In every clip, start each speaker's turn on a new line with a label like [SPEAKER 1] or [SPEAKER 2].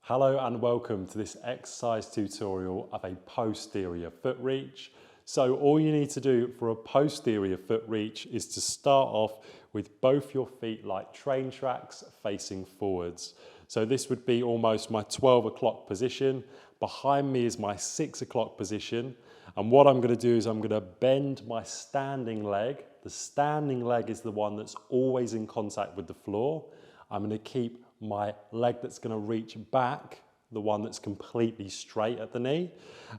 [SPEAKER 1] Hello and welcome to this exercise tutorial of a posterior foot reach. So all you need to do for a posterior foot reach is to start off with both your feet like train tracks facing forwards. So this would be almost my 12 o'clock position. Behind me is my 6 o'clock position. And what I'm going to do is I'm going to bend my standing leg. The standing leg is the one that's always in contact with the floor. I'm going to keep my leg that's going to reach back, the one that's completely straight at the knee.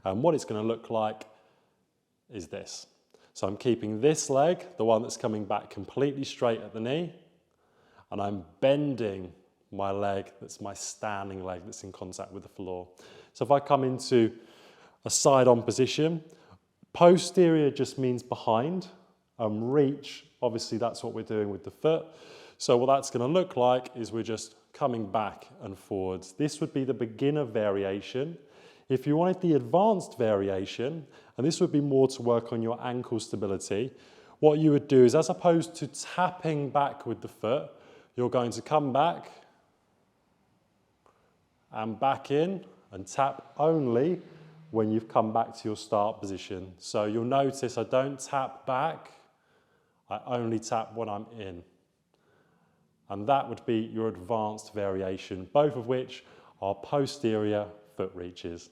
[SPEAKER 1] And what it's going to look like is this. So I'm keeping this leg, the one that's coming back completely straight at the knee, and I'm bending my leg, that's my standing leg that's in contact with the floor. So if I come into a side-on position, posterior just means behind, reach, obviously that's what we're doing with the foot. So what that's going to look like is we're just coming back and forwards. This would be the beginner variation. If you wanted the advanced variation, and this would be more to work on your ankle stability, what you would do is, as opposed to tapping back with the foot, you're going to come back and back in and tap only when you've come back to your start position. So you'll notice I don't tap back, I only tap when I'm in. And that would be your advanced variation, both of which are posterior foot reaches.